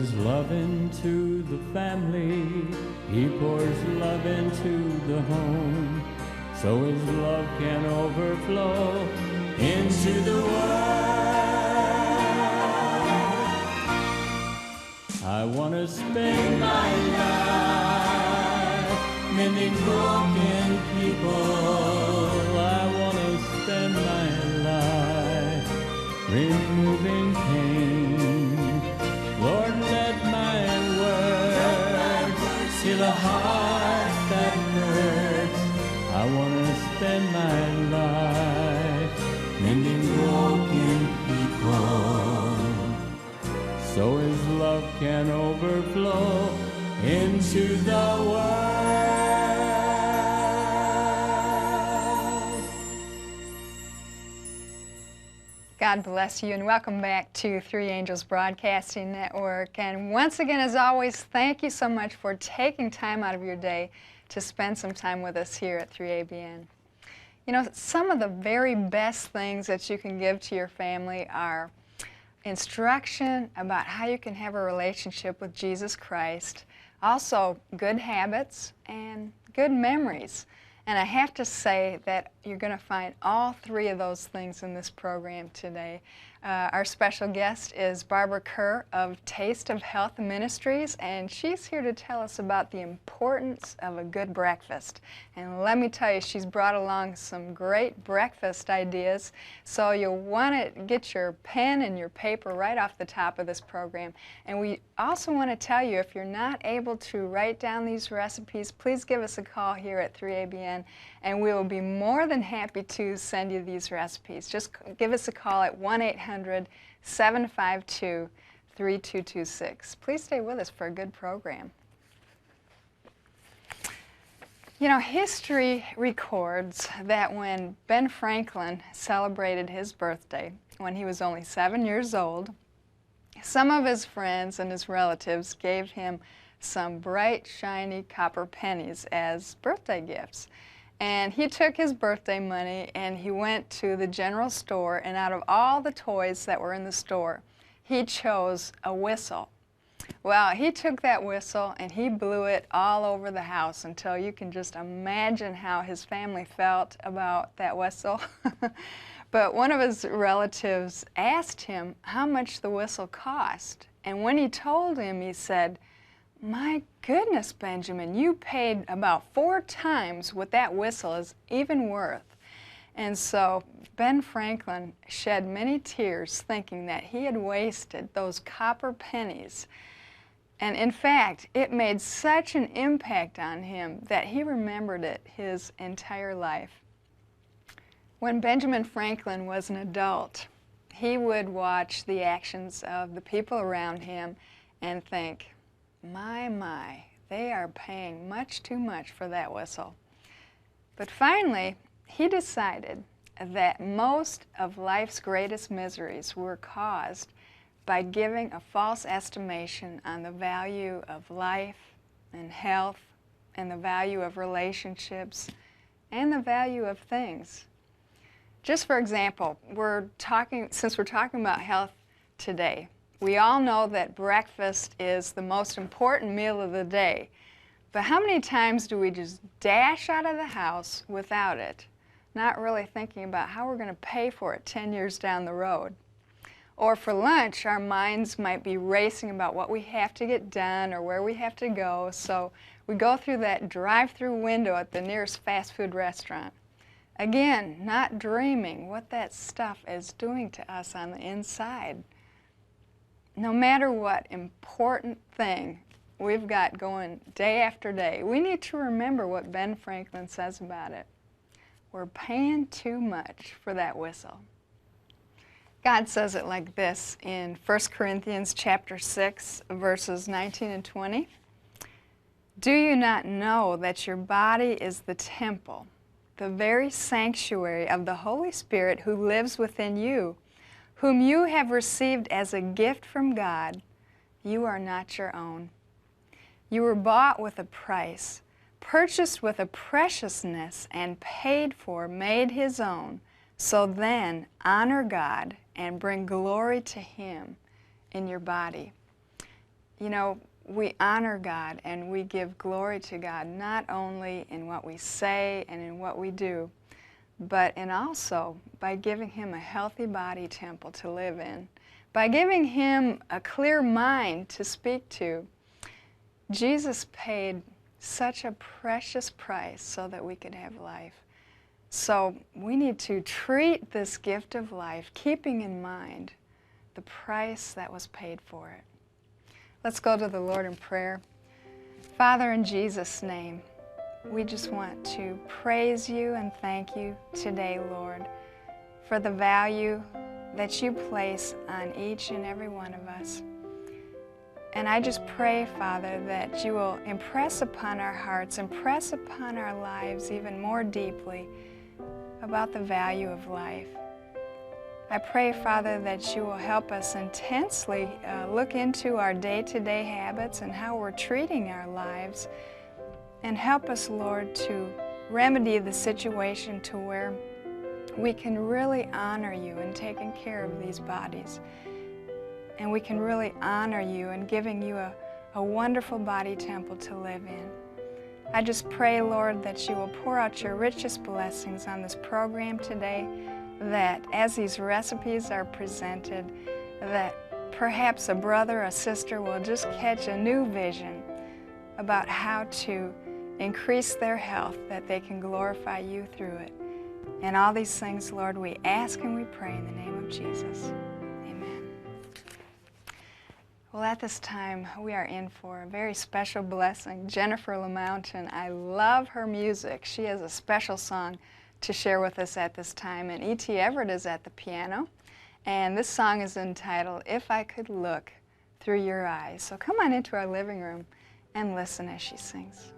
pours love into the family. He pours love into the home. So his love can overflow into the world. I want to spend my life mending broken people. I want to spend my life removing pain. Lord, let my words heal a heart that hurts. I want to spend my life mending broken people, so his love can overflow into the world. God bless you and welcome back to Three Angels Broadcasting Network. And once again, as always, thank you so much for taking time out of your day to spend some time with us here at 3ABN. You know, some of the very best things that you can give to your family are instruction about how you can have a relationship with Jesus Christ, also good habits and good memories. And I have to say that you're going to find all three of those things in this program today. Our special guest is Barbara Kerr of Taste of Health Ministries, and she's here to tell us about the importance of a good breakfast. And let me tell you, she's brought along some great breakfast ideas, so you'll want to get your pen and your paper right off the top of this program. And we also want to tell you, if you're not able to write down these recipes, please give us a call here at 3ABN, and we will be more than happy to send you these recipes. Just give us a call at 1-800-752-3226. Please stay with us for a good program. You know, history records that when Ben Franklin celebrated his birthday, when he was only 7 years old, some of his friends and his relatives gave him some bright, shiny copper pennies as birthday gifts. And he took his birthday money and he went to the general store, and out of all the toys that were in the store, he chose a whistle. Well, he took that whistle and he blew it all over the house until you can just imagine how his family felt about that whistle. But one of his relatives asked him how much the whistle cost. And when he told him, he said, "My goodness, Benjamin, you paid about 4 times what that whistle is even worth." And so Ben Franklin shed many tears thinking that he had wasted those copper pennies. And in fact, it made such an impact on him that he remembered it his entire life. When Benjamin Franklin was an adult, he would watch the actions of the people around him and think, my, they are paying much too much for that whistle. But finally, he decided that most of life's greatest miseries were caused by giving a false estimation on the value of life and health and the value of relationships and the value of things. Just for example, since we're talking about health today, we all know that breakfast is the most important meal of the day. But how many times do we just dash out of the house without it, not really thinking about how we're going to pay for it 10 years down the road? Or for lunch, our minds might be racing about what we have to get done or where we have to go, so we go through that drive-through window at the nearest fast food restaurant. Again, not dreaming what that stuff is doing to us on the inside. No matter what important thing we've got going day after day, we need to remember what Ben Franklin says about it. We're paying too much for that whistle. God says it like this in 1 Corinthians chapter 6, verses 19 and 20. "Do you not know that your body is the temple, the very sanctuary of the Holy Spirit who lives within you, whom you have received as a gift from God? You are not your own. You were bought with a price, purchased with a preciousness, and paid for, made His own. So then, honor God and bring glory to Him in your body." you know, we honor God and we give glory to God, not only in what we say and in what we do, but in also by giving Him a healthy body temple to live in, by giving Him a clear mind to speak to. Jesus paid such a precious price so that we could have life. So we need to treat this gift of life, keeping in mind the price that was paid for it. Let's go to the Lord in prayer. Father, in Jesus' name, we just want to praise you and thank you today, Lord, for the value that you place on each and every one of us. And I just pray, Father, that you will impress upon our hearts, impress upon our lives even more deeply about the value of life. I pray, Father, that you will help us intensely look into our day-to-day habits and how we're treating our lives, and help us, Lord, to remedy the situation to where we can really honor you in taking care of these bodies. And we can really honor you in giving you a wonderful body temple to live in. I just pray, Lord, that you will pour out your richest blessings on this program today, that as these recipes are presented, that perhaps a brother or a sister will just catch a new vision about how to increase their health, that they can glorify you through it. And all these things, Lord, we ask and we pray in the name of Jesus. Amen. Well, at this time, we are in for a very special blessing. Jennifer LaMountain, I love her music. She has a special song to share with us at this time, and E.T. Everett is at the piano, and this song is entitled, If I Could Look Through Your Eyes. So come on into our living room and listen as she sings.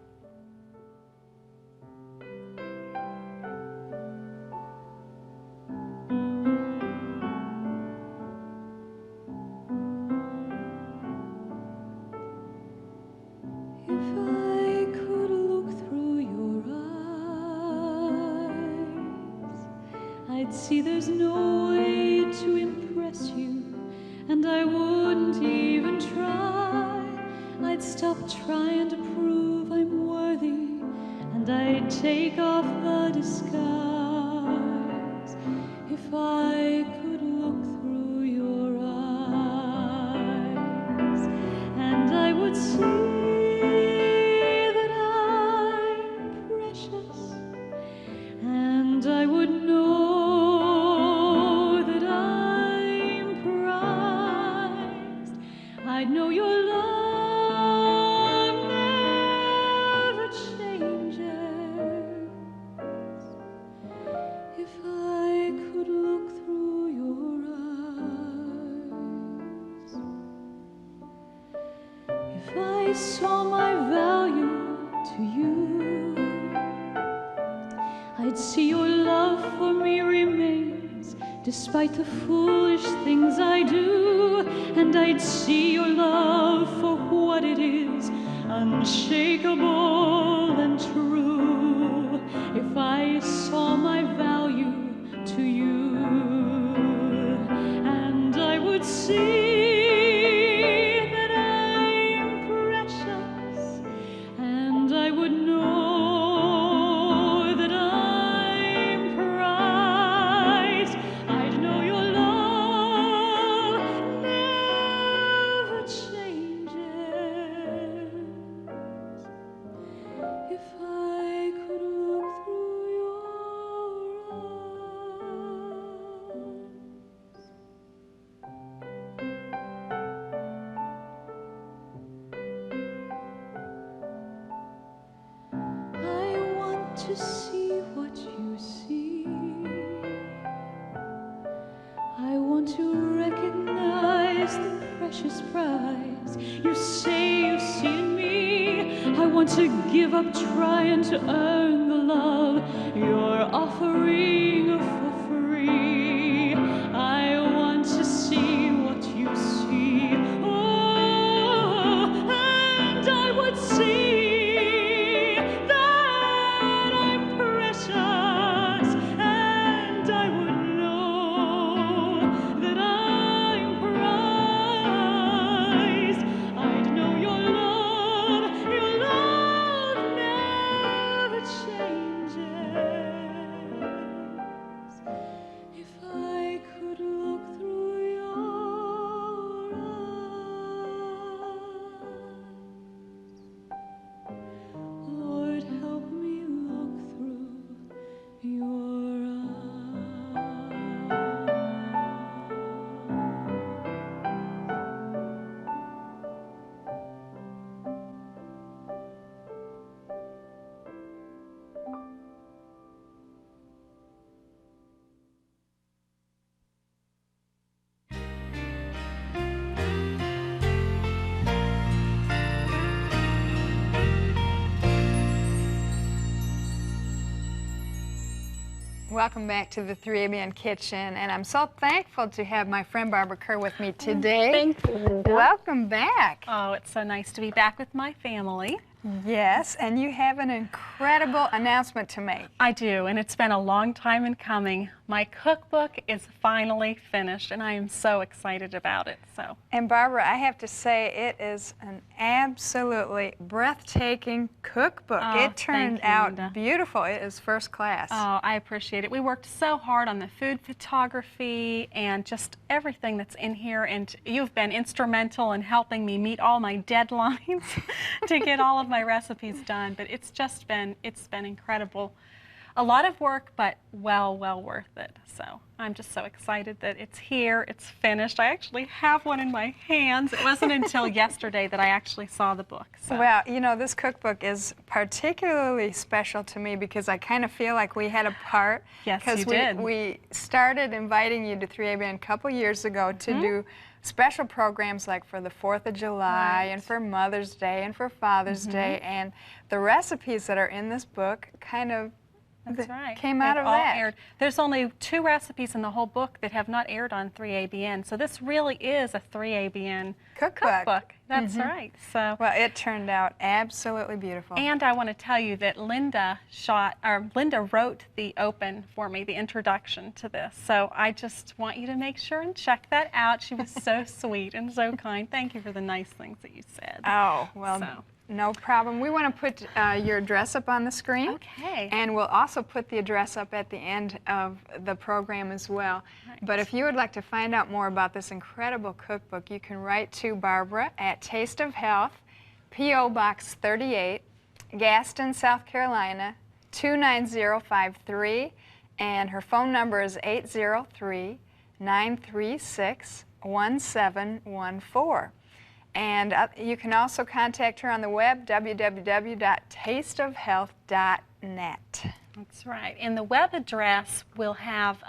See, there's no way to impress you, and I wouldn't even try. I'd stop trying to prove I'm worthy, and I'd take off the disguise. If I could look through your eyes, and I would see that I'm precious, and I would know I know your love never changes. If I could look through your eyes, if I saw my value to you, I'd see your love for me remains despite the foolish things I do. And I'd see your love for what it is, unshakable and true. If I saw my value to you, and I would see that I'm precious, and I would know that I'm prized. I'd know your to see what you see. I want to recognize the precious prize you say you see in me. I want to give up trying to earn the love you're offering for free. I want to see what you see. Oh, and I would see I'd Welcome back to the 3ABN Kitchen, and I'm so thankful to have my friend Barbara Kerr with me today. Thank you, Linda. Welcome back. Oh, it's so nice to be back with my family. Yes, and you have an incredible announcement to make. I do, and it's been a long time in coming. My cookbook is finally finished, and I am so excited about it. And Barbara, I have to say, it is an absolutely breathtaking cookbook. Oh, It turned thank you, out Linda. beautiful. It is first class. Oh, I appreciate it. We worked so hard on the food photography and just everything that's in here, and you've been instrumental in helping me meet all my deadlines to get all of my recipes done. But it's been incredible. A lot of work, but well worth it. So I'm just so excited that it's here, it's finished. I actually have one in my hands. It wasn't until yesterday that I actually saw the book. So. Well, you know, this cookbook is particularly special to me because I kind of feel like we had a part. Yes, you did. We started inviting you to 3ABN a couple years ago to do special programs like for the 4th of July and for Mother's Day and for Father's Day, and the recipes that are in this book kind of came out of that. Aired. There's only 2 recipes in the whole book that have not aired on 3ABN, so this really is a 3ABN cookbook. That's right. So well, it turned out absolutely beautiful. And I want to tell you that Linda wrote the open for me, the introduction to this. So I just want you to make sure and check that out. She was so sweet and so kind. Thank you for the nice things that you said. Oh, well. No problem. We want to put your address up on the screen. Okay. And we'll also put the address up at the end of the program as well. Right. But if you would like to find out more about this incredible cookbook, you can write to Barbara at Taste of Health, P.O. Box 38, Gaston, South Carolina, 29053. And her phone number is 803-936-1714. And you can also contact her on the web, www.tasteofhealth.net. That's right. And the web address will have,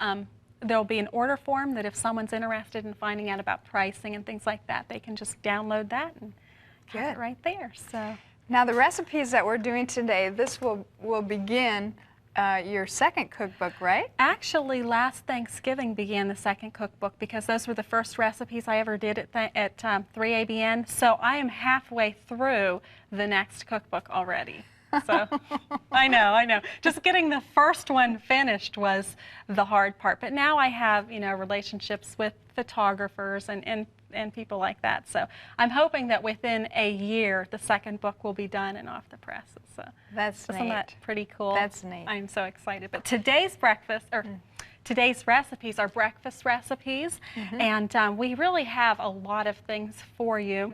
there'll be an order form that if someone's interested in finding out about pricing and things like that, they can just download that and have it right there. So now the recipes that we're doing today, this will begin your second cookbook, right? Actually, last Thanksgiving began the second cookbook because those were the first recipes I ever did at 3ABN. So I am halfway through the next cookbook already. So I know. Just getting the first one finished was the hard part. But now I have, relationships with photographers and people like that. So I'm hoping that within a year, the second book will be done and off the presses. So that's isn't neat. that pretty cool? That's neat. I'm so excited. But today's today's recipes are breakfast recipes, and we really have a lot of things for you.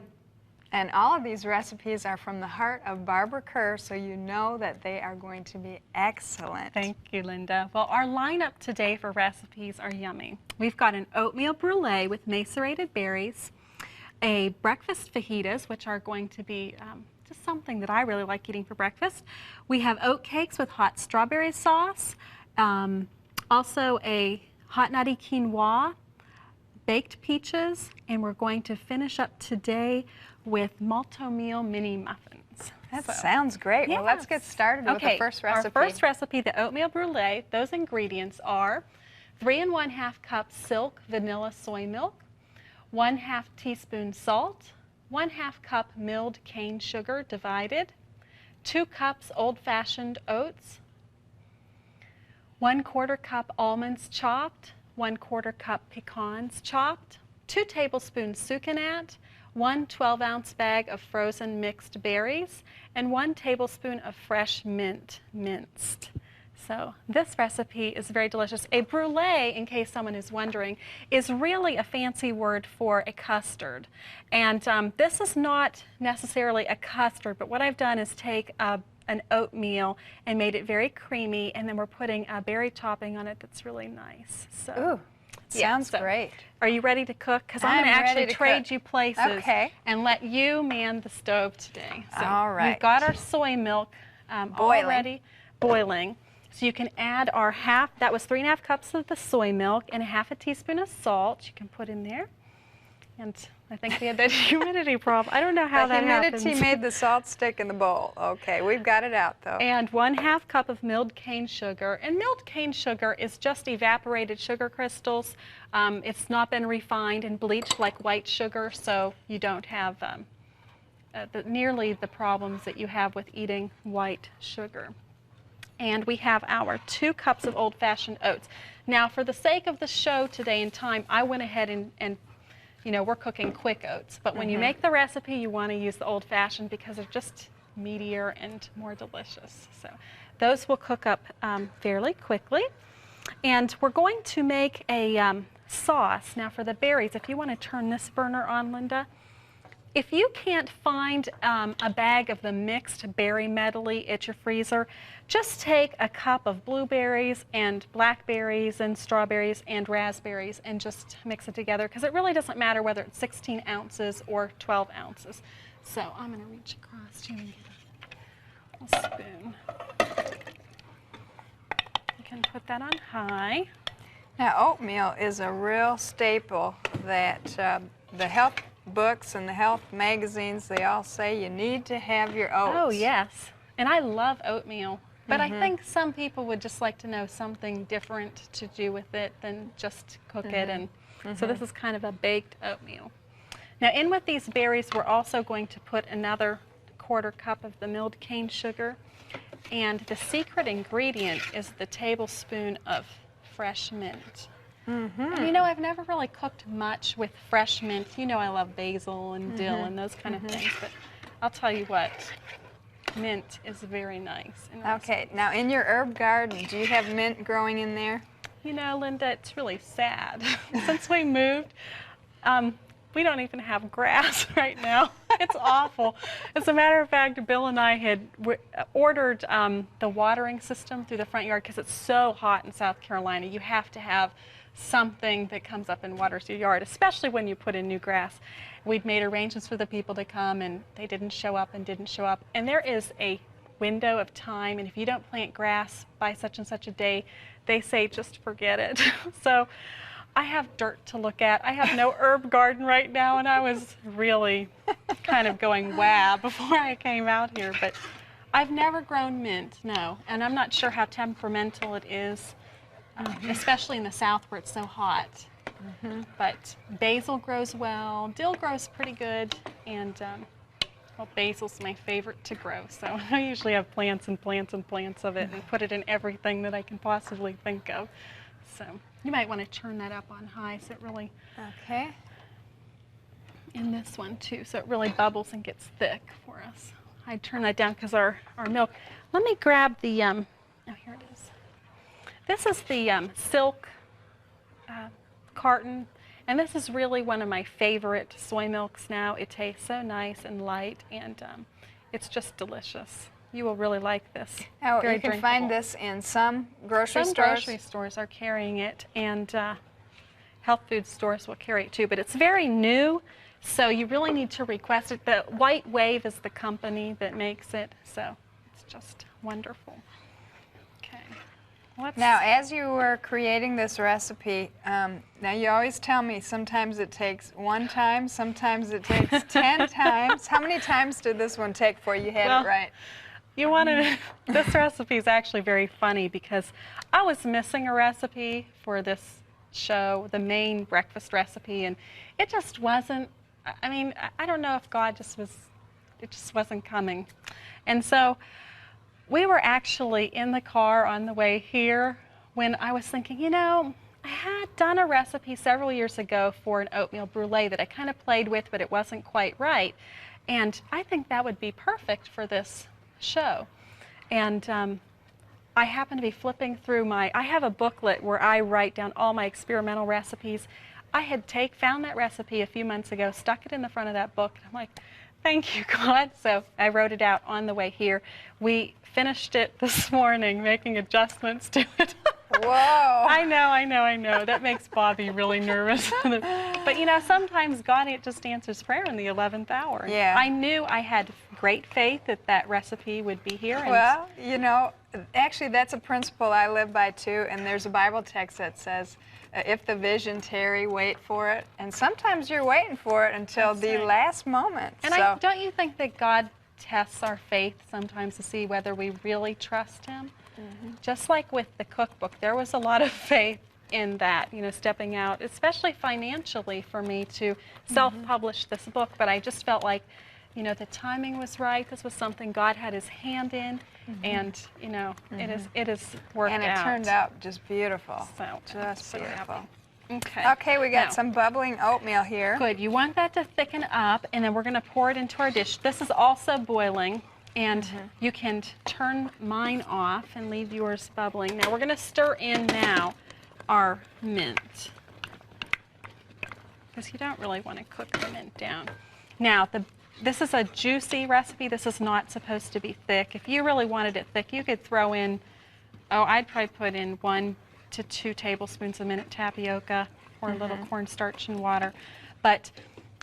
And all of these recipes are from the heart of Barbara Kerr, so you know that they are going to be excellent. Thank you, Linda. Well, our lineup today for recipes are yummy. We've got an oatmeal brulee with macerated berries, a breakfast fajitas, which are going to be just something that I really like eating for breakfast. We have oat cakes with hot strawberry sauce, also a hot nutty quinoa, baked peaches, and we're going to finish up today with Malto meal mini muffins. That sounds great. Yes. Well, let's get started with the first recipe. Our first recipe, the oatmeal brulee, those ingredients are 3 1/2 cups silk vanilla soy milk, 1/2 teaspoon salt, 1/2 cup milled cane sugar divided, 2 cups old-fashioned oats, 1/4 cup almonds chopped, 1/4 cup pecans chopped, 2 tablespoons sucanat, 1 12-ounce bag of frozen mixed berries, and 1 tablespoon of fresh mint minced. So this recipe is very delicious. A brulee, in case someone is wondering, is really a fancy word for a custard. And this is not necessarily a custard, but what I've done is take an oatmeal and made it very creamy, and then we're putting a berry topping on it that's really nice. So. Ooh. Sounds great. Are you ready to cook? Because I'm going to actually trade you places and let you man the stove today. So all right. We've got our soy milk already boiling. So you can add our that was 3 1/2 cups of the soy milk and 1/2 teaspoon of salt you can put in there. And I think we had that humidity problem. I don't know how The that humidity happens. made the salt stick in the bowl. Okay, we've got it out though. And 1/2 cup of milled cane sugar. And milled cane sugar is just evaporated sugar crystals. It's not been refined and bleached like white sugar, so you don't have nearly the problems that you have with eating white sugar. And we have our 2 cups of old-fashioned oats. Now, for the sake of the show today and time, I went ahead and you know, we're cooking quick oats. But when you make the recipe, you want to use the old-fashioned because they're just meatier and more delicious. So those will cook up fairly quickly. And we're going to make a sauce. Now, for the berries, if you want to turn this burner on, Linda, if you can't find a bag of the mixed berry medley at your freezer, just take a cup of blueberries and blackberries and strawberries and raspberries and just mix it together, because it really doesn't matter whether it's 16 ounces or 12 ounces. So I'm going to reach across here and get a spoon. You can put that on high. Now, oatmeal is a real staple that the health books and the health magazines, they all say you need to have your oats. Oh, yes. And I love oatmeal. But I think some people would just like to know something different to do with it than just cook it. And so this is kind of a baked oatmeal. Now, in with these berries, we're also going to put another 1/4 cup of the milled cane sugar. And the secret ingredient is the tablespoon of fresh mint. And you know, I've never really cooked much with fresh mint. You know, I love basil and dill and those kind of things, but I'll tell you what, mint is very nice. Okay, now in your herb garden, do you have mint growing in there? You know, Linda, it's really sad. Since we moved, we don't even have grass right now. It's awful. As a matter of fact, Bill and I had ordered the watering system through the front yard because it's so hot in South Carolina. You have to have something that comes up and waters your yard, especially when you put in new grass. We'd made arrangements for the people to come, and they didn't show up and didn't show up. And there is a window of time, and if you don't plant grass by such and such a day, they say just forget it. So I have dirt to look at. I have no herb garden right now, and I was really kind of going wah before I came out here. But I've never grown mint, no, and I'm not sure how temperamental it is. Especially in the south where it's so hot. But basil grows well, dill grows pretty good, and well, basil's my favorite to grow. So I usually have plants and plants and plants of it and put it in everything that I can possibly think of. So you might want to turn that up on high so it really, Okay. in this one too, so it really bubbles and gets thick for us. I turn that down because our milk. Let me grab the, oh, here it is. This is the silk carton, and this is really one of my favorite soy milks now. It tastes so nice and light, and it's just delicious. You will really like this. Now, Very you can drinkable. find this in some grocery Some stores? grocery stores are carrying it, and health food stores will carry it too, but it's very new, so you really need to request it. The White Wave is the company that makes it, so it's just wonderful. Okay. Now, as you were creating this recipe, now you always tell me sometimes it takes 1 time, sometimes it takes 10 times. How many times did this one take before you had it right? You want to, this recipe is actually very funny because I was missing a recipe for this show, the main breakfast recipe, and it just wasn't, I mean, I don't know if God just was, it just wasn't coming. And so we were actually in the car on the way here when I was thinking, you know, I had done a recipe several years ago for an oatmeal brulee that I kind of played with, but it wasn't quite right. And I think that would be perfect for this show. And I happened to be flipping through I have a booklet where I write down all my experimental recipes. I had found that recipe a few months ago, stuck it in the front of that book. I'm like, thank you, God. So I wrote it out on the way here. We finished it this morning, making adjustments to it. Whoa. I know. That makes Bobby really nervous. But you know, sometimes God just answers prayer in the 11th hour. Yeah. I knew I had great faith that that recipe would be here. And Well, you know, actually that's a principle I live by too, and there's a Bible text that says, if the vision tarry, wait for it. And sometimes you're waiting for it until That's the right. last moment. And So, don't you think that God tests our faith sometimes to see whether we really trust Him? Just like with the cookbook, there was a lot of faith in that, you know, stepping out, especially financially for me to self-publish this book. But I just felt like, you know, the timing was right. This was something God had His hand in, and you know, it is worked out. and it turned out just beautiful. So Just pretty beautiful. happy. Okay. Okay, we got Now, some bubbling oatmeal here. Good. You want that to thicken up, and then we're going to pour it into our dish. This is also boiling, and you can turn mine off and leave yours bubbling. Now we're going to stir in now our mint, because you don't really want to cook the mint down. Now this is a juicy recipe. This is not supposed to be thick. If you really wanted it thick, you could throw in, I'd probably put in 1 to 2 tablespoons of minute tapioca or a little cornstarch and water. But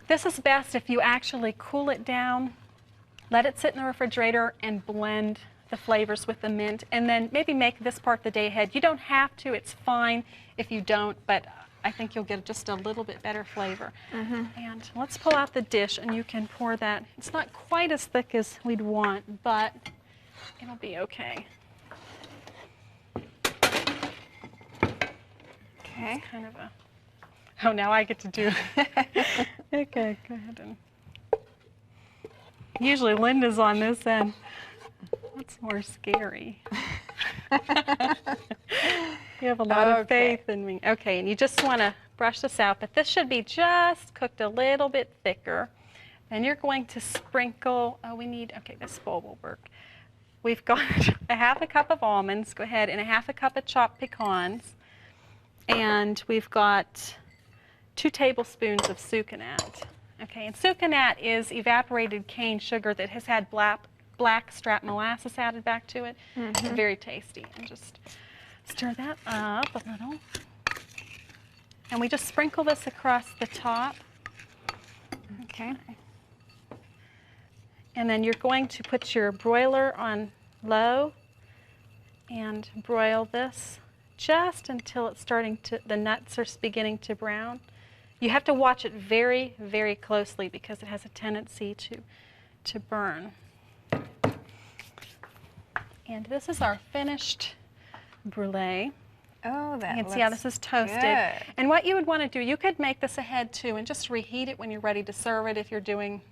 this is best if you actually cool it down, let it sit in the refrigerator, and blend the flavors with the mint, and then maybe make this part the day ahead. You don't have to. It's fine if you don't, but I think you'll get just a little bit better flavor. And let's pull out the dish, and you can pour that. It's not quite as thick as we'd want, but it'll be okay. Okay. It's kind of a... Oh, now I get to do Okay, go ahead. And usually Linda's on this end. That's more scary. You have a lot of faith in me. Okay, and you just want to brush this out, but this should be just cooked a little bit thicker. Then you're going to sprinkle, okay, this bowl will work. We've got a 1/2 cup of almonds, go ahead, and a 1/2 cup of chopped pecans. And we've got 2 tablespoons of sucanat. Okay, and sucanat is evaporated cane sugar that has had black strap molasses added back to it. It's very tasty. And just stir that up a little. And we just sprinkle this across the top. Okay. And then you're going to put your broiler on low and broil this just until it's the nuts are beginning to brown. You have to watch it very, very closely because it has a tendency to burn. And this is our finished brulee. Oh, that You can see how this is toasted. good. And what you would want to do, you could make this ahead too and just reheat it when you're ready to serve it if you're doing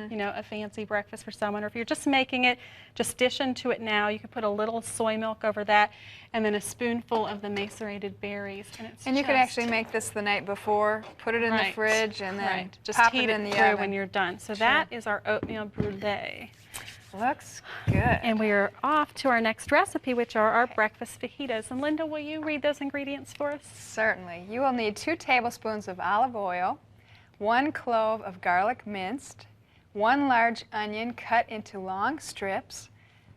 you know, a fancy breakfast for someone, or if you're just making it, just dish into it now. You could put a little soy milk over that, and then a spoonful of the macerated berries. And you could actually make this the night before, put it in the fridge, and then just pop heat it in the through oven when you're done. So that is our oatmeal brulee. Looks good. And we are off to our next recipe, which are our breakfast fajitas. And Linda, will you read those ingredients for us? Certainly. You will need 2 tablespoons of olive oil, 1 clove of garlic minced, 1 large onion cut into long strips,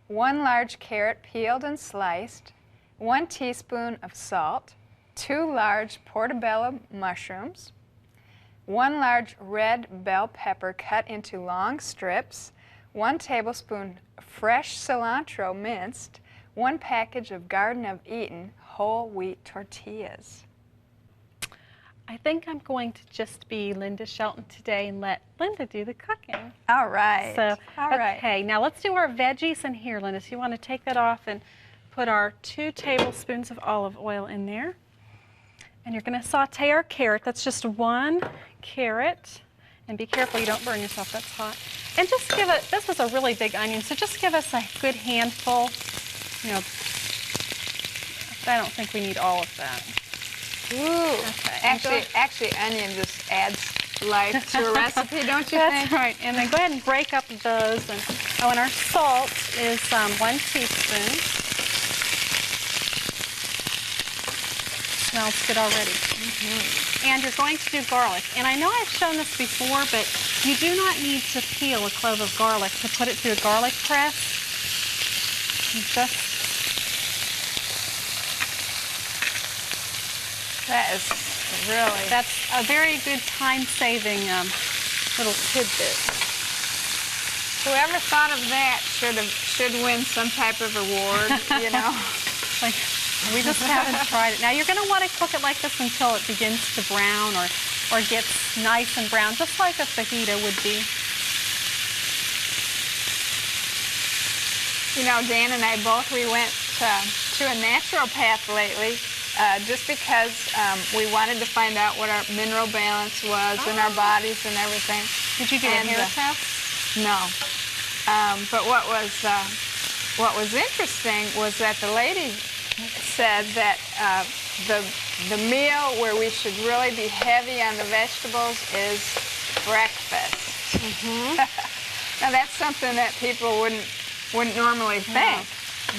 1 large carrot peeled and sliced, 1 teaspoon of salt, 2 large portobello mushrooms, 1 large red bell pepper cut into long strips, 1 tablespoon fresh cilantro minced, 1 package of Garden of Eden whole wheat tortillas. I think I'm going to just be Linda Shelton today and let Linda do the cooking. All right. So, all right. okay, now let's do our veggies in here, Linda. So you want to take that off and put our 2 tablespoons of olive oil in there. And you're going to saute our carrot. That's just 1 carrot. And be careful you don't burn yourself, that's hot. And just give it, this is a really big onion, so just give us a good handful. You know, I don't think we need all of that. Ooh. Okay. Actually, onion just adds life to a recipe, don't you That's think? right. And then go ahead and break up those. And our salt is 1 teaspoon. Smells good already. And you're going to do garlic. And I know I've shown this before, but you do not need to peel a clove of garlic to put it through a garlic press. You just That is really... That's a very good time-saving little tidbit. Whoever thought of that should win some type of award, you know. Like, we just haven't tried it. Now you're going to want to cook it like this until it begins to brown or gets nice and brown, just like a fajita would be. You know, Dan and I both, we went to a naturopath lately just because we wanted to find out what our mineral balance was in our bodies and everything. Did you do a hair test? No. But what was interesting was that the lady said that the meal where we should really be heavy on the vegetables is breakfast. Mm-hmm. Now that's something that people wouldn't normally think.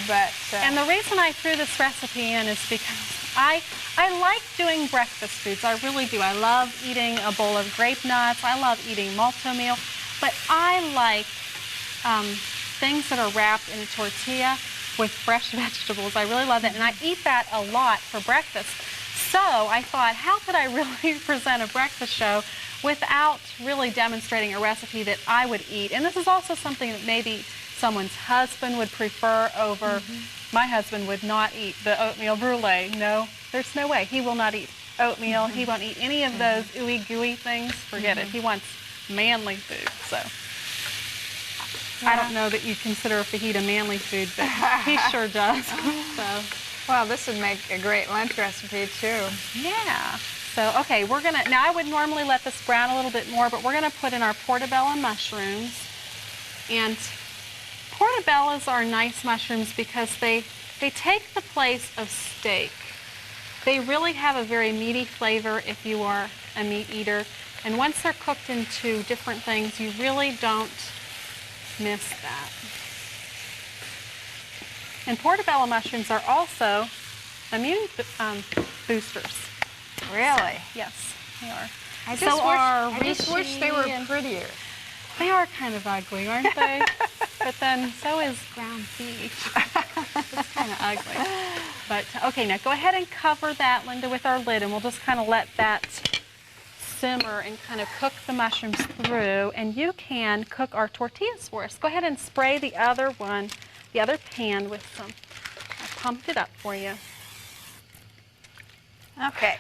But and the reason I threw this recipe in is because I like doing breakfast foods. I really do. I love eating a bowl of grape nuts. I love eating Malto meal. But I like things that are wrapped in a tortilla with fresh vegetables. I really love that. And I eat that a lot for breakfast. So I thought, how could I really present a breakfast show without really demonstrating a recipe that I would eat? And this is also something that maybe someone's husband would prefer over. My husband would not eat the oatmeal brulee. No, there's no way. He will not eat oatmeal. He won't eat any of those ooey gooey things. Forget it. He wants manly food. So I don't know that you consider a fajita manly food, but he sure does. So. Well, this would make a great lunch recipe too. Yeah. So, okay, we're gonna, now I would normally let this brown a little bit more, but we're gonna put in our portobello mushrooms. And portobellos are nice mushrooms because they take the place of steak. They really have a very meaty flavor if you are a meat eater. And once they're cooked into different things, you really don't miss that. And portobello mushrooms are also immune boosters. Really? Yes, they are. I just wish they were prettier. They are kind of ugly, aren't they? But then so is ground beef. It's kind of ugly. But okay, now go ahead and cover that, Linda, with our lid, and we'll just kind of let that simmer and kind of cook the mushrooms through. And you can cook our tortillas for us. Go ahead and spray the other one, the other pan with some. I pumped it up for you. Okay.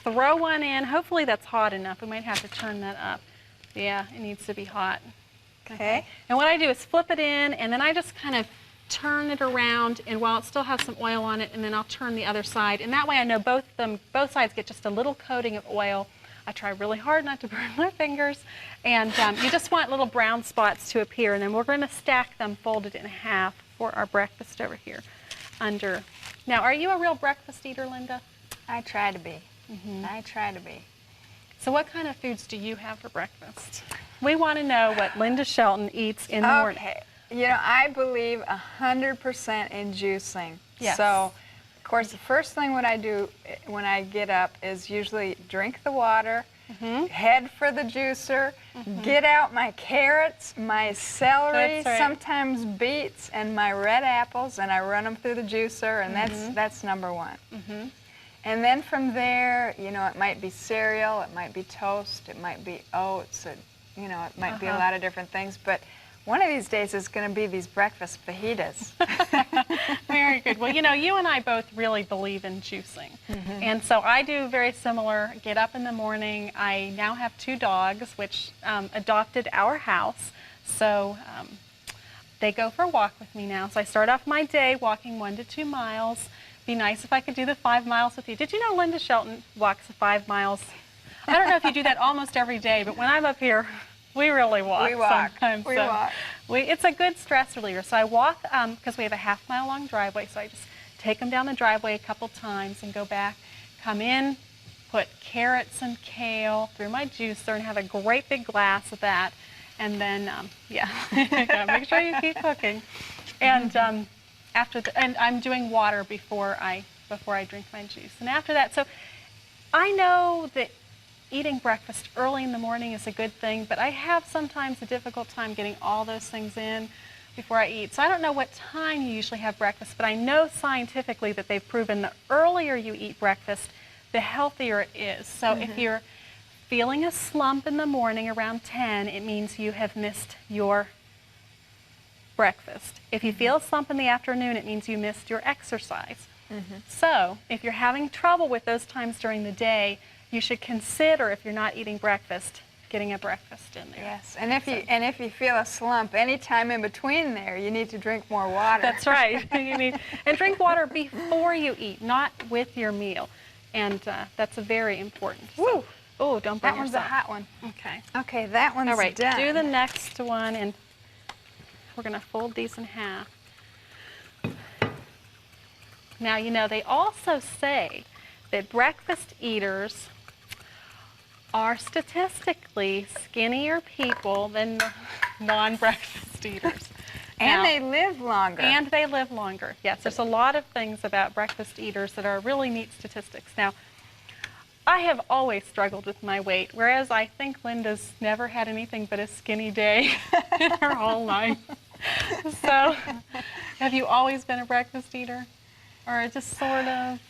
Throw one in. Hopefully that's hot enough. We might have to turn that up. Yeah, it needs to be hot. Okay. And what I do is flip it in, and then I just kind of turn it around, and while it still has some oil on it, and then I'll turn the other side. And that way I know both sides get just a little coating of oil. I try really hard not to burn my fingers. And you just want little brown spots to appear, and then we're going to stack them folded in half for our breakfast over here under. Now, are you a real breakfast eater, Linda? I try to be. I try to be. So what kind of foods do you have for breakfast? We want to know what Linda Shelton eats in the morning. Okay. You know, I believe 100% in juicing. Yes. So, of course, the first thing what I do when I get up is usually drink the water, head for the juicer, get out my carrots, my celery, sometimes beets, and my red apples, and I run them through the juicer, and that's number one. And then from there, you know, it might be cereal, it might be toast, it might be oats, you know, it might be a lot of different things. But one of these days is going to be these breakfast fajitas. Very good. Well, you know, you and I both really believe in juicing. And so I do very similar. Get up in the morning. I now have 2 dogs, which adopted our house. So they go for a walk with me now. So I start off my day walking 1 to 2 miles. Be nice if I could do the 5 miles with you. Did you know Linda Shelton walks 5 miles? I don't know if you do that almost every day, but when I'm up here, we really walk. We walk. Sometimes. We walk. It's a good stress reliever. So I walk because we have a half-mile long driveway. So I just take them down the driveway a couple times and go back, come in, put carrots and kale through my juicer and have a great big glass of that. And then, make sure you keep cooking. And and I'm doing water before I drink my juice. And after that, so I know that eating breakfast early in the morning is a good thing, but I have sometimes a difficult time getting all those things in before I eat. So I don't know what time you usually have breakfast, but I know scientifically that they've proven the earlier you eat breakfast, the healthier it is. So if you're feeling a slump in the morning around 10, it means you have missed your breakfast. If you feel a slump in the afternoon, it means you missed your exercise. So if you're having trouble with those times during the day, you should consider, if you're not eating breakfast, getting a breakfast in there. Yes, and if you feel a slump anytime in between there, you need to drink more water. That's right. And drink water before you eat, not with your meal. And that's very important. So, Woo! oh, don't burn That one's yourself. a hot one. Okay. Okay, that one's All right, done. do the next one, and we're going to fold these in half. Now, you know, they also say that breakfast eaters are statistically skinnier people than non-breakfast eaters. And Now, they live longer. And they live longer. Yes, there's a lot of things about breakfast eaters that are really neat statistics. Now, I have always struggled with my weight, whereas I think Linda's never had anything but a skinny day in her whole life. So, have you always been a breakfast eater? Or just sort of?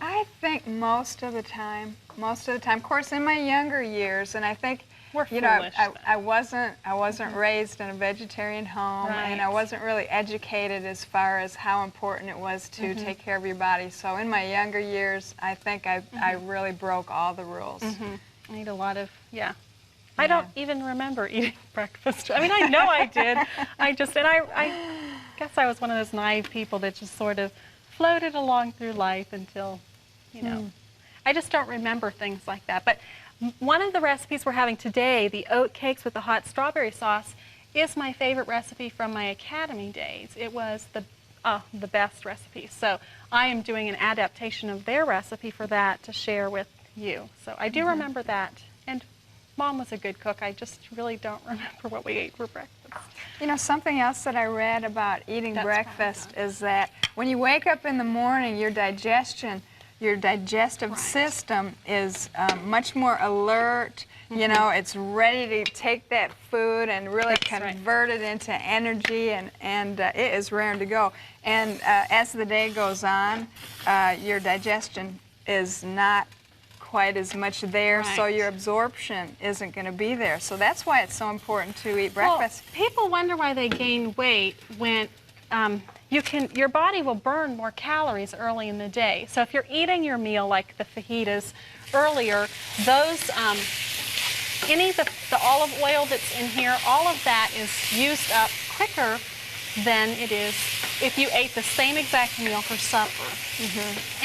I think most of the time. Of course, in my younger years, and I think, We're you know, foolish, I wasn't raised in a vegetarian home, and I Right. wasn't really educated as far as how important it was to take care of your body. So in my younger years, I think I really broke all the rules. I eat a lot of, I don't even remember eating breakfast. I mean, I know I did. I guess I was one of those naive people that just sort of floated along through life until, you know, I just don't remember things like that. But one of the recipes we're having today, the oat cakes with the hot strawberry sauce, is my favorite recipe from my academy days. It was the best recipe. So I am doing an adaptation of their recipe for that to share with you. So I do remember that. And Mom was a good cook. I just really don't remember what we ate for breakfast. You know, something else that I read about eating That's breakfast is that when you wake up in the morning, your digestive system is much more alert. You know, it's ready to take that food and really convert it into energy, and it is raring to go. And as the day goes on, your digestion is not quite as much there, so your absorption isn't going to be there. So that's why it's so important to eat breakfast. Well, people wonder why they gain weight when your body will burn more calories early in the day. So if you're eating your meal like the fajitas earlier, those any of the olive oil that's in here, all of that is used up quicker than it is if you ate the same exact meal for supper.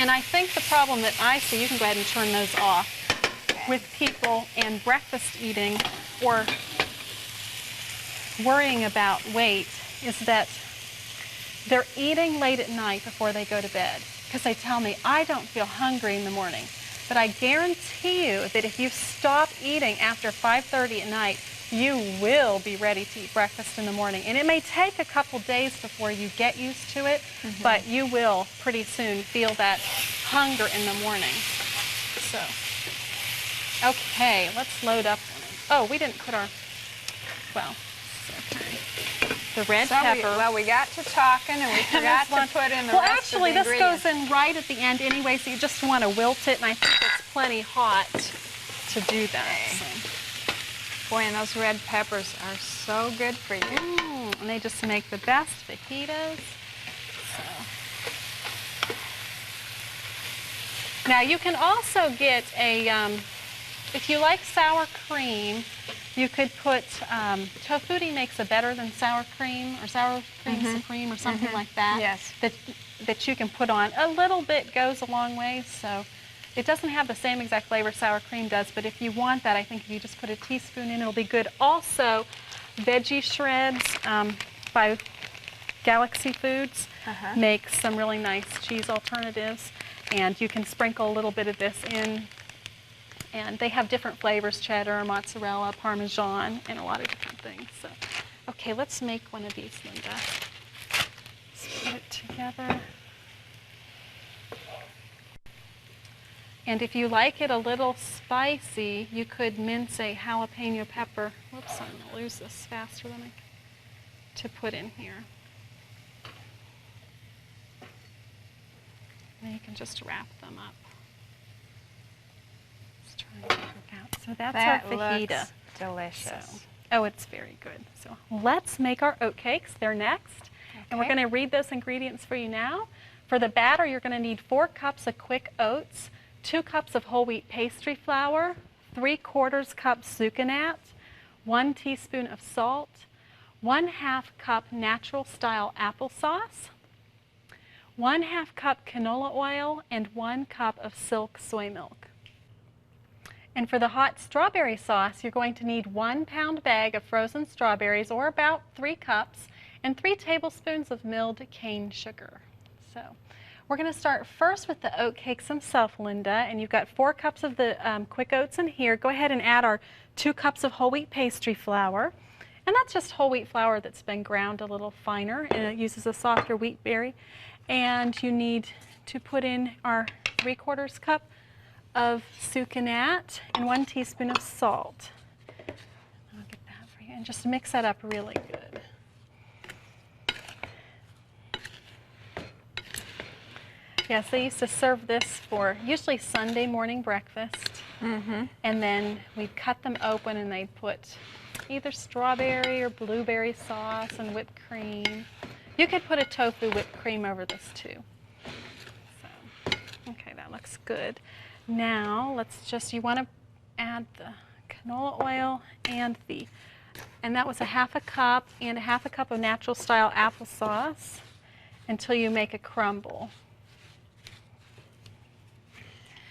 And I think the problem that I see, you can go ahead and turn those off, with people and breakfast eating or worrying about weight is that they're eating late at night before they go to bed, because they tell me, I don't feel hungry in the morning. But I guarantee you that if you stop eating after 5:30 at night, you will be ready to eat breakfast in the morning. And it may take a couple days before you get used to it, but you will pretty soon feel that hunger in the morning. So, okay, let's load up. Oh, we didn't put our, well, okay. The red pepper. We got to talking and we forgot to put in the rest of the ingredients. This goes in right at the end anyway, so you just want to wilt it, and I think it's plenty hot to do that. So. Boy, and those red peppers are so good for you. And they just make the best fajitas. So. Now you can also get a, if you like sour cream, you could put, Tofutti makes a better than sour cream, or sour cream supreme, or something like that. Yes. That you can put on. A little bit goes a long way, so it doesn't have the same exact flavor sour cream does, but if you want that, I think if you just put a teaspoon in, it'll be good. Also, Veggie Shreds by Galaxy Foods makes some really nice cheese alternatives, and you can sprinkle a little bit of this in. And they have different flavors, cheddar, mozzarella, Parmesan, and a lot of different things. So, okay, let's make one of these, Linda. Let's put it together. And if you like it a little spicy, you could mince a jalapeno pepper. Whoops, I'm going to lose this faster than I can. to put in here. And you can just wrap them up. Just trying to work out. So that's That our fajita. looks delicious. So, oh, it's very good. So let's make our oat cakes. They're next. And we're Okay. going to read those ingredients for you now. For the batter, you're going to need 4 cups of quick oats, 2 cups of whole wheat pastry flour, 3/4 cup sucanat, 1 teaspoon of salt, 1/2 cup natural style applesauce, 1/2 cup canola oil, and 1 cup of silk soy milk. And for the hot strawberry sauce, you're going to need 1 pound bag of frozen strawberries, or about 3 cups, and 3 tablespoons of milled cane sugar. So we're going to start first with the oat cakes themselves, Linda, and you've got 4 cups of the quick oats in here. Go ahead and add our 2 cups of whole wheat pastry flour, and that's just whole wheat flour that's been ground a little finer, and it uses a softer wheat berry. And you need to put in our 3/4 cup of sucanat and 1 teaspoon of salt. I'll get that for you, and just mix that up really good. Yes, they used to serve this for usually Sunday morning breakfast. And then we'd cut them open and they'd put either strawberry or blueberry sauce and whipped cream. You could put a tofu whipped cream over this too. So, okay, that looks good. Now let's just, you want to add the canola oil and that was 1/2 cup and 1/2 cup of natural style applesauce until you make a crumble.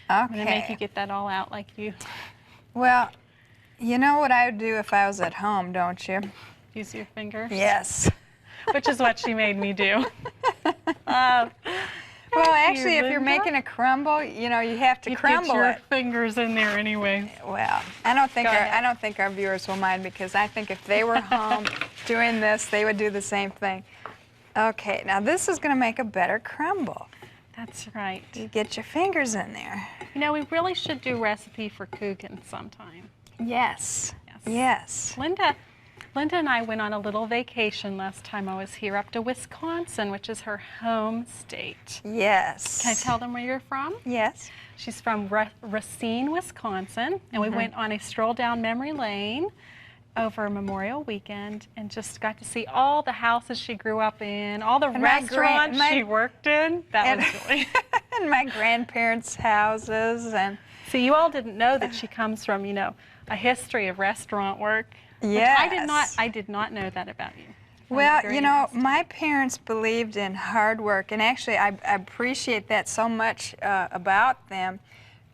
I'm going to make you Okay. get that all out like you Well, you know what I would do if I was at home, don't you? use your finger, Yes. which is what she made me do. Well, actually, if you're Linda. making a crumble, you know, you have to You crumble get your it. fingers in there anyway. Well, I don't think Go ahead. I don't think our viewers will mind, because I think if they were home doing this, they would do the same thing. Okay, now this is going to make a better crumble. That's right. You get your fingers in there. You know, we really should do recipe for Coogan sometime. Yes. Yes. Yes. Linda and I went on a little vacation last time I was here up to Wisconsin, which is her home state. Yes. Can I tell them where you're from? Yes. She's from Racine, Wisconsin, and we went on a stroll down memory lane over Memorial Weekend and just got to see all the houses she grew up in, all the And my restaurants she worked in. That was really... And my grandparents' houses, and See, you all didn't know that she comes from, you know, a history of restaurant work. which yes. I did not know that about you. Well, Very you know, interesting. my parents believed in hard work, and actually I appreciate that so much about them.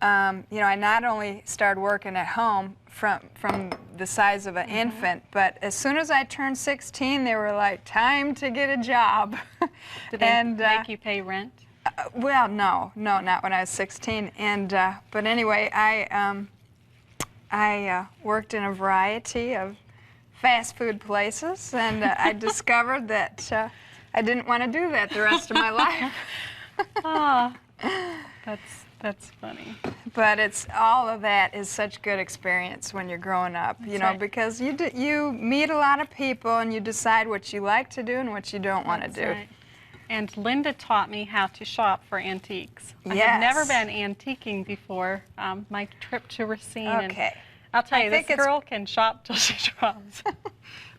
You know, I not only started working at home from the size of an infant, but as soon as I turned 16, they were like, time to get a job. Did they make you pay rent? Well, no, not when I was 16. And but anyway, I worked in a variety of fast food places, and I discovered that I didn't want to do that the rest of my life. Ah, that's funny. But it's all of that is such good experience when you're growing up, you That's know, right. because you meet a lot of people and you decide what you like to do and what you don't want to That's do. right. And Linda taught me how to shop for antiques. I Yes. have never been antiquing before. My trip to Racine. Okay. And I'll tell you, think this it's- girl can shop till she drops.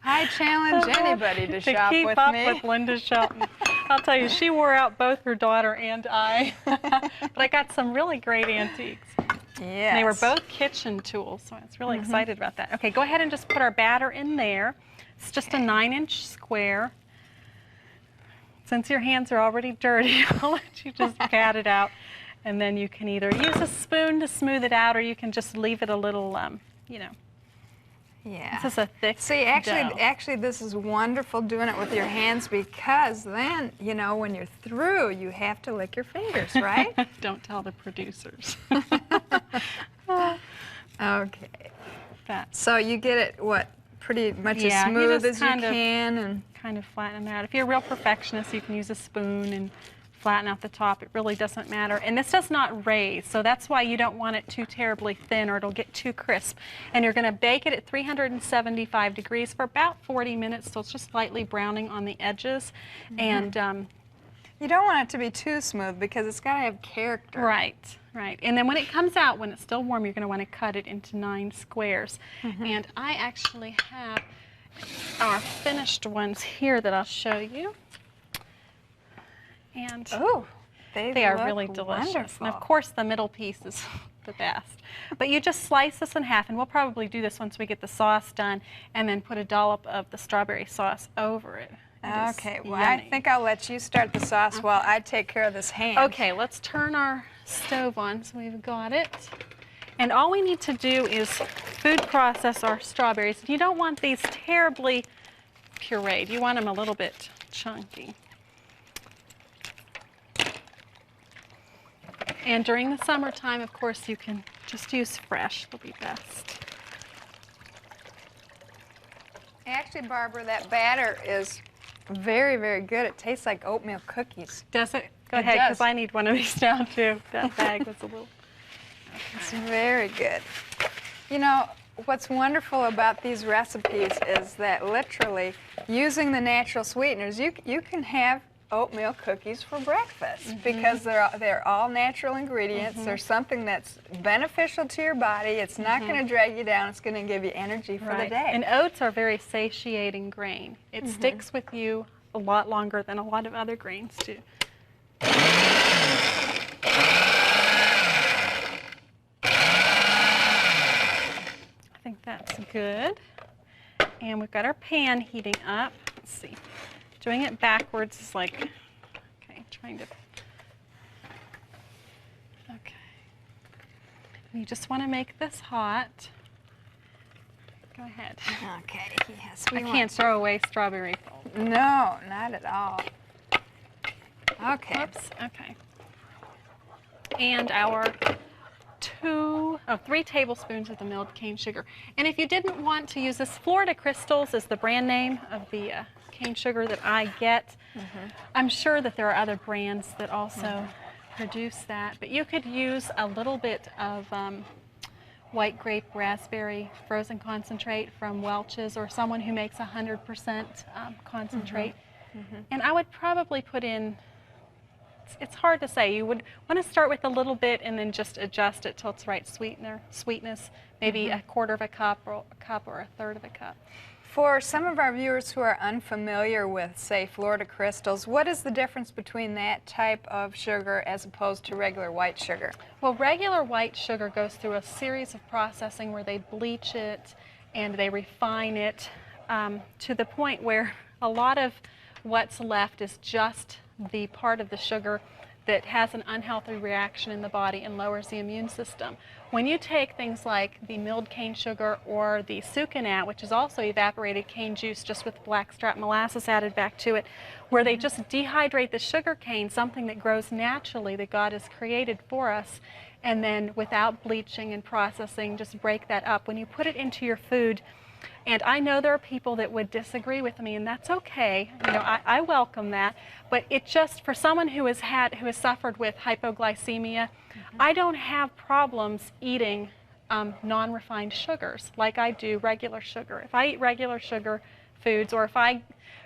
I challenge anybody to shop keep with up me. with Linda shopping. I'll tell you, she wore out both her daughter and I. But I got some really great antiques. Yes. And they were both kitchen tools, so I was really excited about that. Okay, go ahead and just put our batter in there. It's just a 9-inch square. Since your hands are already dirty, I'll let you just pat it out. And then you can either use a spoon to smooth it out, or you can just leave it a little, you know. Yeah. This is a thick See, dough. actually, this is wonderful doing it with your hands, because then, you know, when you're through, you have to lick your fingers, right? Don't tell the producers. Okay. That So you get it, what, pretty much Yeah, as you smooth just as you kind of- can, and kind of flatten them out. If you're a real perfectionist, you can use a spoon and flatten out the top. It really doesn't matter. And this does not raise, so that's why you don't want it too terribly thin or it'll get too crisp. And you're going to bake it at 375 degrees for about 40 minutes, so it's just slightly browning on the edges. And you don't want it to be too smooth because it's got to have character. right. Right, and then when it comes out, when it's still warm, you're going to want to cut it into 9 squares. And I actually have our finished ones here that I'll show you. And Oh, they are really look delicious. wonderful. And of course, the middle piece is the best. But you just slice this in half, and we'll probably do this once we get the sauce done, and then put a dollop of the strawberry sauce over it. It is Okay, well, I yummy. think I'll let you start the sauce while I take care of this ham. Okay, let's turn our stove on so we've got it. And all we need to do is food process our strawberries. You don't want these terribly pureed. You want them a little bit chunky. And during the summertime, of course, you can just use fresh. It'll be best. Actually, Barbara, that batter is very, very good. It tastes like oatmeal cookies. Does it? Go It ahead, does. because I need one of these now, too. That bag was a little... It's very good. You know, what's wonderful about these recipes is that literally using the natural sweeteners, you can have oatmeal cookies for breakfast because they're all natural ingredients. They're something that's beneficial to your body. It's not going to drag you down. It's going to give you energy for the day. And oats are very satiating grain. It sticks with you a lot longer than a lot of other grains do. I think that's good. And we've got our pan heating up. Let's see. Doing it backwards is like, okay, trying to, okay. You just want to make this hot. Go ahead. Okay, yes. I can't throw away strawberry fold. No, not at all. Okay. Oops, okay. And our 3 tablespoons of the milled cane sugar. And if you didn't want to use this, Florida Crystals is the brand name of the cane sugar that I get. I'm sure that there are other brands that also produce that, but you could use a little bit of white grape raspberry frozen concentrate from Welch's or someone who makes 100% concentrate. And I would probably put in, it's hard to say, you would want to start with a little bit and then just adjust it till it's right sweetness, maybe a quarter of a cup or a third of a cup. For some of our viewers who are unfamiliar with, say, Florida Crystals, what is the difference between that type of sugar as opposed to regular white sugar? Well, regular white sugar goes through a series of processing where they bleach it and they refine it to the point where a lot of what's left is just the part of the sugar that has an unhealthy reaction in the body and lowers the immune system. When you take things like the milled cane sugar or the sucanat, which is also evaporated cane juice just with blackstrap molasses added back to it, where they just dehydrate the sugar cane, something that grows naturally that God has created for us, and then without bleaching and processing, just break that up. When you put it into your food, and I know there are people that would disagree with me, and that's okay. You know, I welcome that. But it just, for someone who has suffered with hypoglycemia, I don't have problems eating non-refined sugars like I do regular sugar. If I eat regular sugar foods, or if I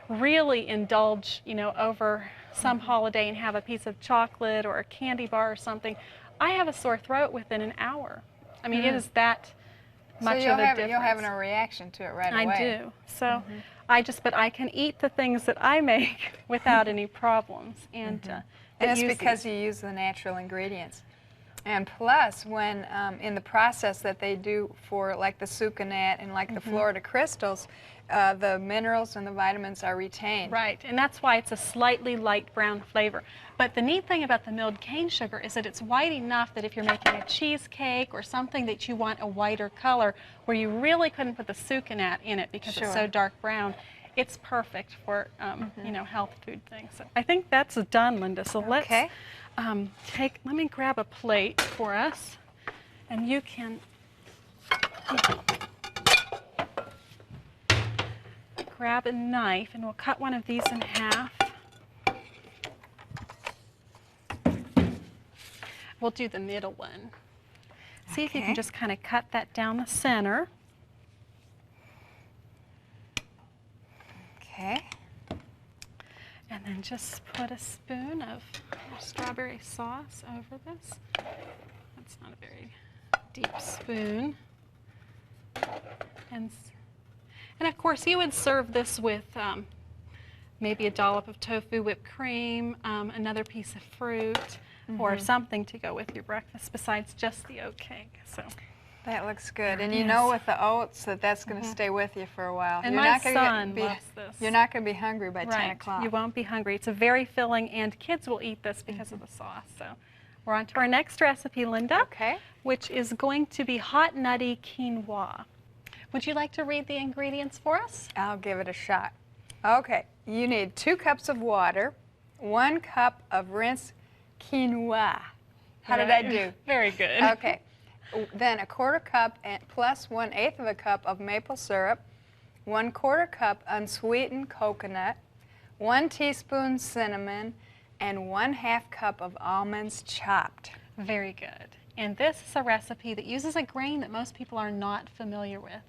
really indulge, you know, over some holiday and have a piece of chocolate or a candy bar or something, I have a sore throat within an hour. I mean, it is that much of a difference. You're having a reaction to it right away. I do. So but I can eat the things that I make without any problems. And, And it's because you use the natural ingredients. And plus, when in the process that they do for like the sucanat and like the Florida Crystals, the minerals and the vitamins are retained. Right, and that's why it's a slightly light brown flavor. But the neat thing about the milled cane sugar is that it's white enough that if you're making a cheesecake or something that you want a whiter color, where you really couldn't put the sucanat in it because it's so dark brown, it's perfect for you know, health food things. So I think that's done, Linda. So let's let me grab a plate for us, and you can grab a knife, and we'll cut one of these in half. we'll do the middle one. See if you Okay. can just kind of cut that down the center. Okay. And then just put a spoon of strawberry sauce over this. That's not a very deep spoon. And of course, you would serve this with maybe a dollop of tofu whipped cream, another piece of fruit, or something to go with your breakfast besides just the oat cake. So That looks good. There And it you know is. with the oats that's going to stay with you for a while. And You're my not gonna son be, loves this. You're not going to be hungry by 10 right, o'clock. you won't be hungry. It's a very filling, and kids will eat this because of the sauce. So we're on to our next recipe, Linda, Okay. which is going to be hot nutty quinoa. Would you like to read the ingredients for us? I'll give it a shot. Okay. You need 2 cups of water, 1 cup of rinsed quinoa. How did I do? Very good. Okay. Then a 1/4 cup plus 1/8 of a cup of maple syrup, 1/4 cup unsweetened coconut, 1 teaspoon cinnamon, and 1/2 cup of almonds chopped. Very good. And this is a recipe that uses a grain that most people are not familiar with.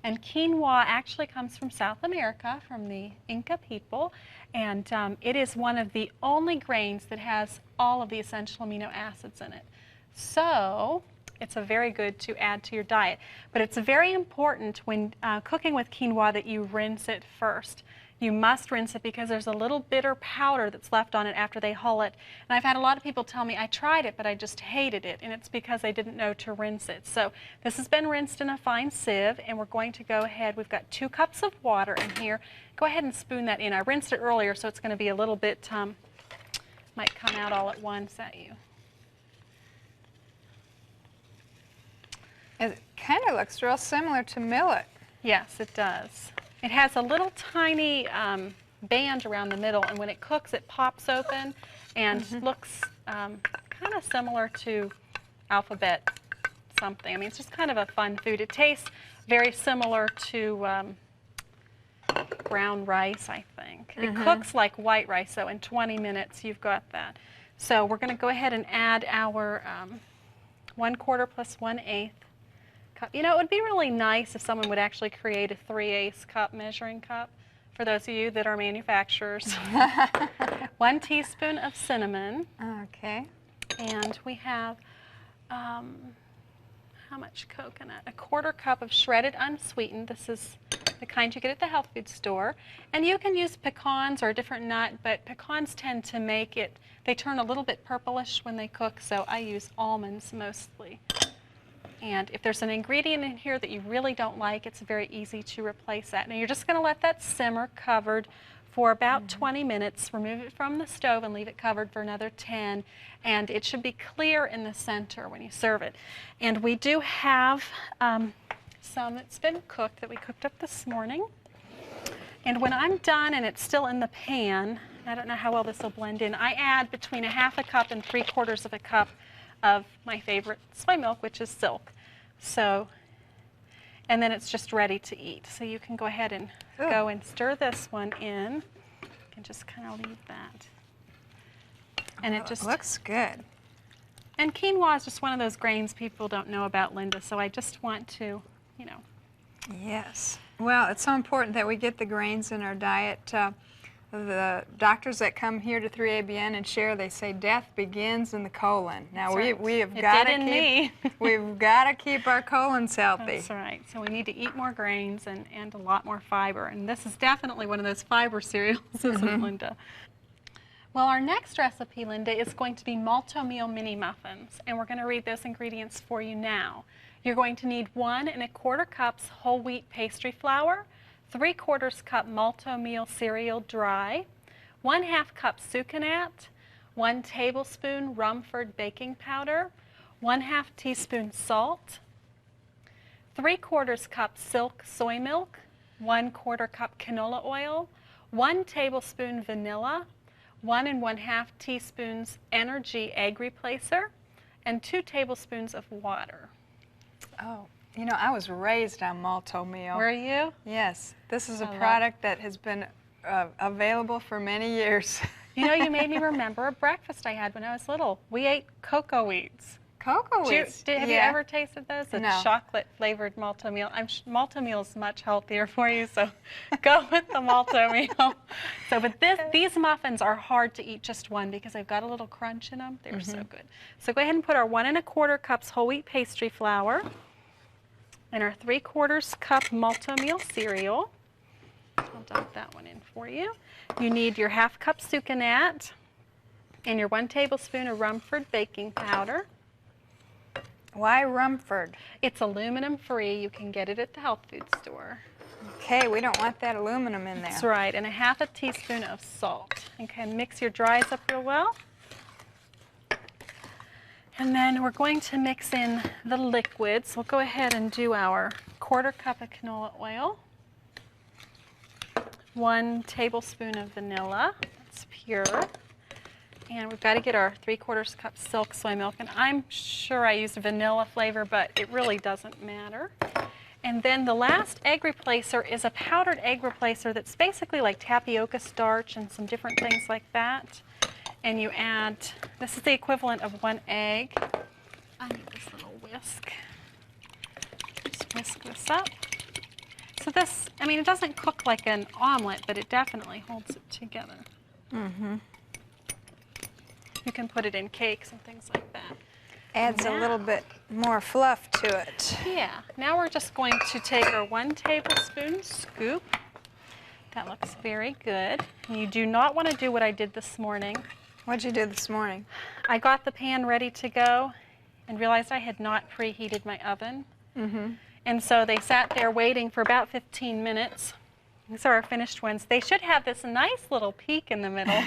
And quinoa actually comes from South America, from the Inca people, and it is one of the only grains that has all of the essential amino acids in it. So it's a very good to add to your diet. But it's very important when cooking with quinoa that you rinse it first. You must rinse it because there's a little bitter powder that's left on it after they hull it. And I've had a lot of people tell me, I tried it, but I just hated it. And it's because they didn't know to rinse it. So this has been rinsed in a fine sieve, and we're going to go ahead. We've got 2 cups of water in here. Go ahead and spoon that in. I rinsed it earlier, so it's going to be a little bit, might come out all at once at you. It kind of looks real similar to millet. Yes, it does. It has a little tiny band around the middle, and when it cooks, it pops open and looks kind of similar to alphabet something. I mean, it's just kind of a fun food. It tastes very similar to brown rice, I think. It cooks like white rice, so in 20 minutes you've got that. So we're going to go ahead and add our 1/4 plus 1/8 cup. You know, it would be really nice if someone would actually create a 3/8 cup measuring cup for those of you that are manufacturers. 1 teaspoon of cinnamon, Okay. and we have how much coconut? A 1/4 cup of shredded unsweetened. This is the kind you get at the health food store. And you can use pecans or a different nut, but pecans tend to make it, they turn a little bit purplish when they cook, so I use almonds mostly. And if there's an ingredient in here that you really don't like, it's very easy to replace that. Now you're just going to let that simmer covered for about 20 minutes. Remove it from the stove and leave it covered for another 10. And it should be clear in the center when you serve it. And we do have some that's been cooked that we cooked up this morning. And when I'm done and it's still in the pan, I don't know how well this will blend in, I add between 1/2 cup and 3/4 of a cup of my favorite soy milk, which is Silk. So, and then it's just ready to eat. So you can go ahead and go and stir this one in. You can just kind of leave that. And it just looks good. And quinoa is just one of those grains people don't know about, Linda. So I just want to, you know. Yes. Well, it's so important that we get the grains in our diet. The doctors that come here to 3ABN and share, they say death begins in the colon. Now we have got to keep we've got to keep our colons healthy. That's right. So we need to eat more grains and a lot more fiber. And this is definitely one of those fiber cereals, isn't it, Linda? Well, our next recipe, Linda, is going to be Malto meal mini muffins, and we're going to read those ingredients for you now. You're going to need 1 1/4 cups whole wheat pastry flour, 3/4 cup Malto meal cereal dry, 1/2 cup sucanat, 1 tablespoon Rumford baking powder, 1/2 teaspoon salt, 3/4 cup Silk soy milk, 1/4 cup canola oil, 1 tablespoon vanilla, 1 1/2 teaspoons Energy egg replacer, and 2 tablespoons of water. Oh, you know, I was raised on Malto meal. Were you? Yes, this is a I love product that has been available for many years. You know, you made me remember a breakfast I had when I was little. We ate cocoa wheats. Cocoa wheats. Have you ever tasted those? The No. chocolate flavored malto meal. Malto meal is much healthier for you, so go with the malto meal. So, but these muffins are hard to eat just one because they've got a little crunch in them. They're so good. So go ahead and put our 1 1/4 cups whole wheat pastry flour and our 3/4 cup malto meal cereal. I'll dump that one in for you. You need your 1/2 cup sucanat and your 1 tablespoon of Rumford baking powder. Why Rumford? It's aluminum free. You can get it at the health food store. Okay, we don't want that aluminum in there. That's right, and a 1/2 teaspoon of salt. Okay, mix your dries up real well. And then we're going to mix in the liquids. We'll go ahead and do our 1/4 cup of canola oil, 1 tablespoon of vanilla, that's pure. And we've got to get our 3/4 cup silk soy milk. And I'm sure I used vanilla flavor, but it really doesn't matter. And then the last egg replacer is a powdered egg replacer that's basically like tapioca starch and some different things like that. And you add, this is the equivalent of 1 egg. I need this little whisk. Just whisk this up. So this, I mean, it doesn't cook like an omelet, but it definitely holds it together. You can put it in cakes and things like that. Adds a little bit more fluff to it. Yeah. Now we're just going to take our 1 tablespoon scoop. That looks very good. And you do not want to do what I did this morning. What'd you do this morning? I got the pan ready to go and realized I had not preheated my oven. And so they sat there waiting for about 15 minutes. These are our finished ones. They should have this nice little peak in the middle,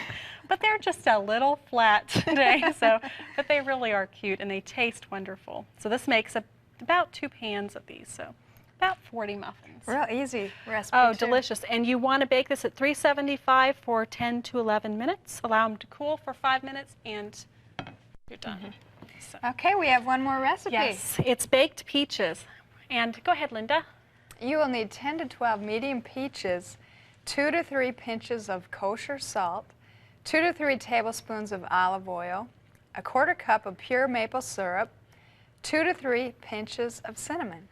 but they're just a little flat today. But they really are cute and they taste wonderful. So this makes about 2 pans of these, so about 40 muffins. Real easy recipe. Oh, too. delicious. And you want to bake this at 375 for 10 to 11 minutes. Allow them to cool for 5 minutes and you're done. So, Okay, we have one more recipe. yes, it's baked peaches. And go ahead, Linda. You will need 10 to 12 medium peaches, 2 to 3 pinches of kosher salt, 2 to 3 tablespoons of olive oil, 1/4 cup of pure maple syrup, 2 to 3 pinches of cinnamon.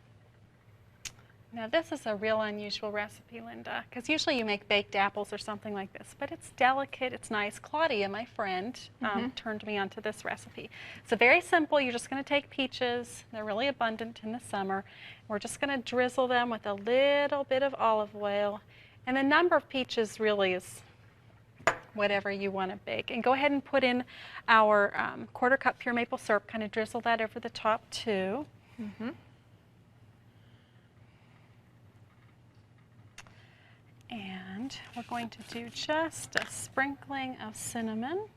Now this is a real unusual recipe, Linda, because usually you make baked apples or something like this, but it's delicate, it's nice. Claudia, my friend, turned me onto this recipe. So very simple. You're just going to take peaches. They're really abundant in the summer. We're just going to drizzle them with a little bit of olive oil. And the number of peaches really is whatever you want to bake. And go ahead and put in our 1/4 cup pure maple syrup, kind of drizzle that over the top too. And we're going to do just a sprinkling of cinnamon.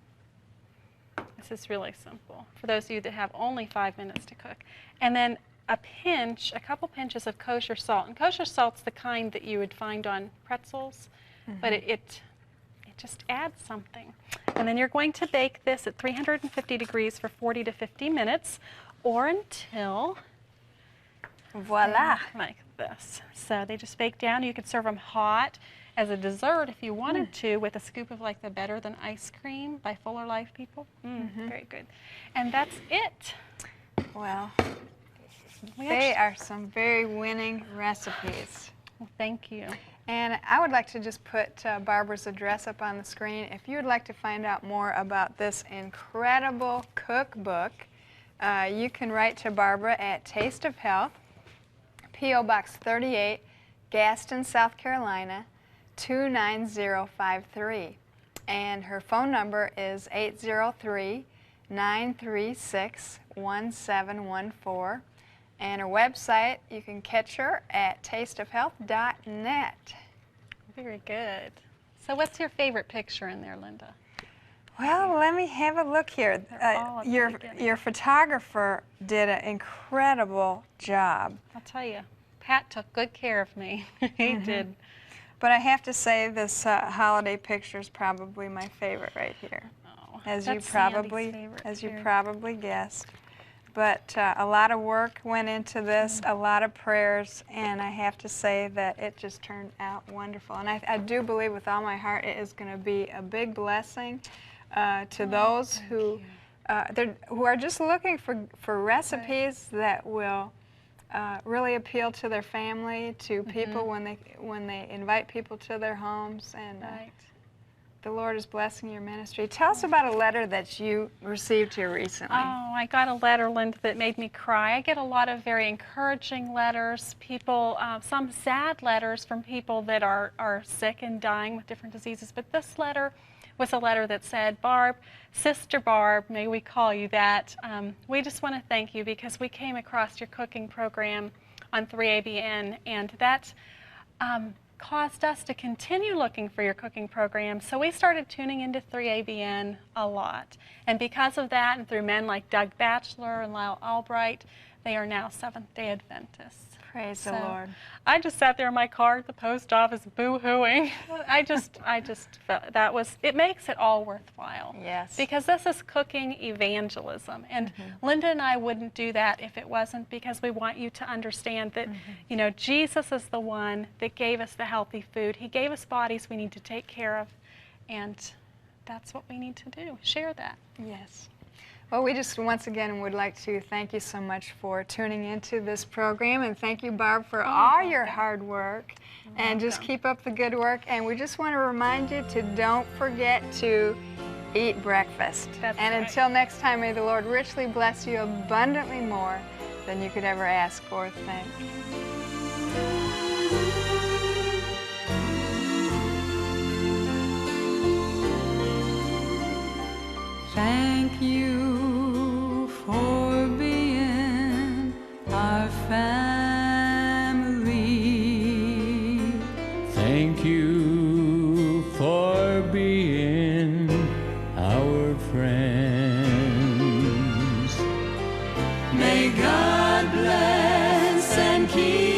This is really simple for those of you that have only 5 minutes to cook. And then a couple pinches of kosher salt. And kosher salt's the kind that you would find on pretzels, but it just adds something. And then you're going to bake this at 350 degrees for 40 to 50 minutes or until Voila. like this. So they just bake down. You could serve them hot as a dessert if you wanted to, with a scoop of like the Better Than Ice Cream by Fuller Life people. Very good. And that's it. Well, they are some very winning recipes. Well, thank you. And I would like to just put Barbara's address up on the screen. If you would like to find out more about this incredible cookbook, you can write to Barbara at Taste of Health, P.O. Box 38, Gaston, South Carolina, 29053. And her phone number is 803-936-1714. And her website, you can catch her at tasteofhealth.net. Very good. So what's your favorite picture in there, Linda? Well, let me have a look here. all at the beginning. Your photographer did an incredible job. I'll tell you, Pat took good care of me. He did. But I have to say this holiday picture is probably my favorite right here. Oh, As that's you Sandy's favorite probably too. guessed. but a lot of work went into this, a lot of prayers, and I have to say that it just turned out wonderful. And I do believe with all my heart it is going to be a big blessing to those who are just looking for recipes that will really appeal to their family, to people when they invite people to their homes. And the Lord is blessing your ministry. Tell us about a letter that you received here recently. Oh, I got a letter, Linda, that made me cry. I get a lot of very encouraging letters, people, some sad letters from people that are sick and dying with different diseases. But this letter was a letter that said, Barb, Sister Barb, may we call you that, we just want to thank you because we came across your cooking program on 3ABN, and that caused us to continue looking for your cooking program. So we started tuning into 3ABN a lot. And because of that, and through men like Doug Batchelor and Lyle Albright, they are now Seventh-day Adventists. Praise the Lord. I just sat there in my car at the post office boo-hooing. I just felt that it makes it all worthwhile. Yes. Because this is cooking evangelism. And Linda and I wouldn't do that if it wasn't because we want you to understand that, you know, Jesus is the one that gave us the healthy food. He gave us bodies we need to take care of. And that's what we need to do, share that. Yes. Well, we just once again would like to thank you so much for tuning into this program, and thank you, Barb, for all your hard work. And just keep up the good work. And we just want to remind you to don't forget to eat breakfast. That's and right. Until next time, may the Lord richly bless you abundantly more than you could ever ask or think. Thank you for being our family. Thank you for being our friends. May God bless and keep